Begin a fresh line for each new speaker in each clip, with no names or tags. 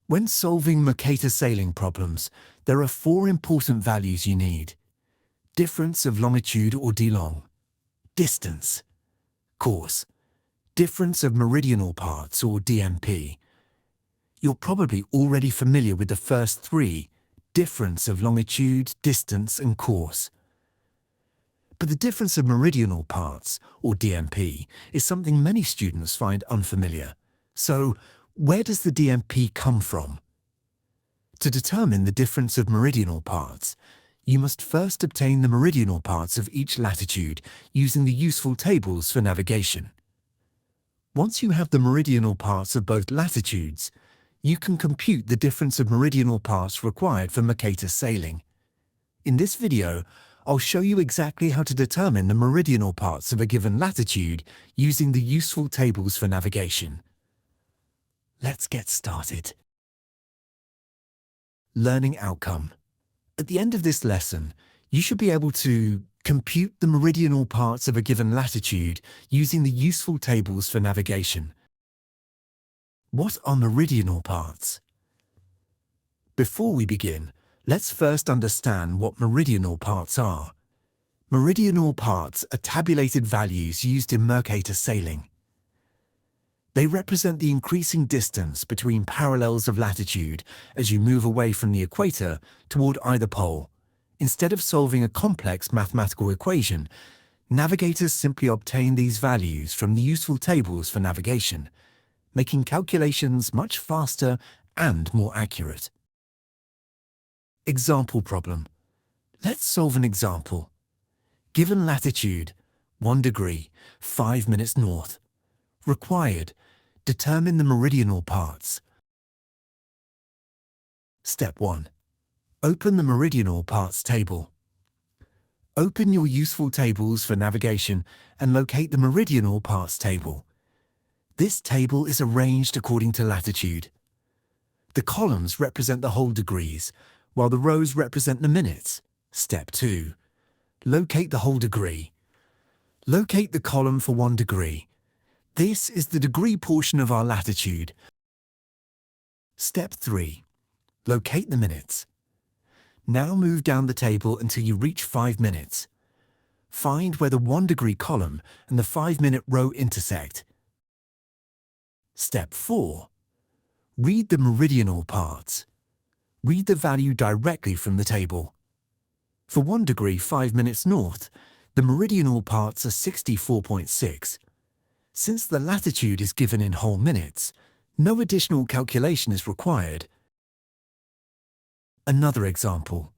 When solving Mercator sailing problems, there are four important values you need. Difference of longitude or D-long, distance, course, difference of meridional parts or DMP. You're probably already familiar with the first three, difference of longitude, distance, and course. But the difference of meridional parts, or DMP, is something many students find unfamiliar. So, where does the DMP come from? To determine the difference of meridional parts, you must first obtain the meridional parts of each latitude using the useful tables for navigation. Once you have the meridional parts of both latitudes, you can compute the difference of meridional parts required for Mercator sailing. In this video, I'll show you exactly how to determine the meridional parts of a given latitude using the useful tables for navigation. Let's get started. Learning outcome. At the end of this lesson, you should be able to compute the meridional parts of a given latitude using the useful tables for navigation. What are meridional parts? Before we begin, let's first understand what meridional parts are. Meridional parts are tabulated values used in Mercator sailing. They represent the increasing distance between parallels of latitude as you move away from the equator toward either pole. Instead of solving a complex mathematical equation, navigators simply obtain these values from the useful tables for navigation, making calculations much faster and more accurate. Example problem. Let's solve an example. Given latitude, 1 degree, 5 minutes north. Required, determine the meridional parts. Step 1. Open the Meridional Parts Table. Open your useful tables for navigation and locate the Meridional Parts Table. This table is arranged according to latitude. The columns represent the whole degrees, while the rows represent the minutes. Step 2. Locate the whole degree. Locate the column for 1 degree. This is the degree portion of our latitude. Step 3. Locate the minutes. Now move down the table until you reach 5 minutes. Find where the 1 degree column and the 5-minute row intersect. Step 4. Read the meridional parts. Read the value directly from the table. For 1 degree 5 minutes north, the meridional parts are 64.6. Since the latitude is given in whole minutes, no additional calculation is required. Another example.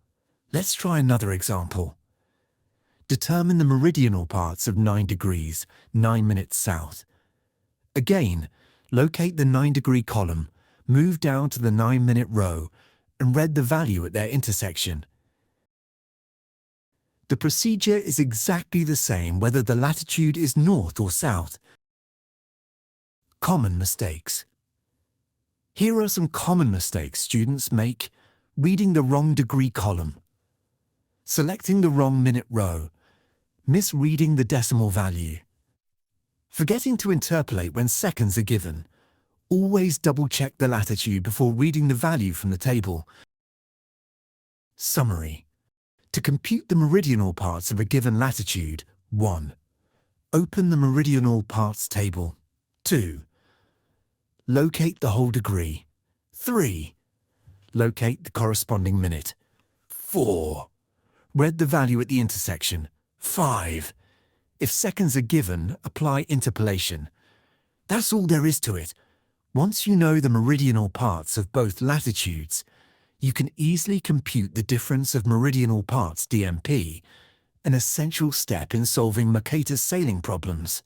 Let's try another example. Determine the meridional parts of 9 degrees, 9 minutes south. Again, locate the 9 degree column, move down to the 9-minute row, and read the value at their intersection. The procedure is exactly the same whether the latitude is north or south. Common mistakes. Here are some common mistakes students make. Reading the wrong degree column, selecting the wrong minute row, misreading the decimal value, forgetting to interpolate when seconds are given. Always double-check the latitude before reading the value from the table. Summary. To compute the meridional parts of a given latitude, 1. Open the Meridional Parts Table. 2. Locate the whole degree. 3. Locate the corresponding minute. 4. Read the value at the intersection. 5. If seconds are given, apply interpolation. That's all there is to it. Once you know the meridional parts of both latitudes, you can easily compute the difference of meridional parts DMP, an essential step in solving Mercator sailing problems.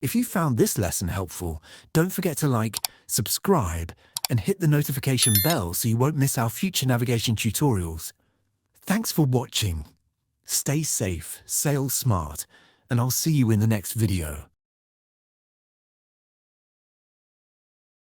If you found this lesson helpful, don't forget to like, subscribe, and hit the notification bell so you won't miss our future navigation tutorials. Thanks for watching. Stay safe, sail smart, and I'll see you in the next video.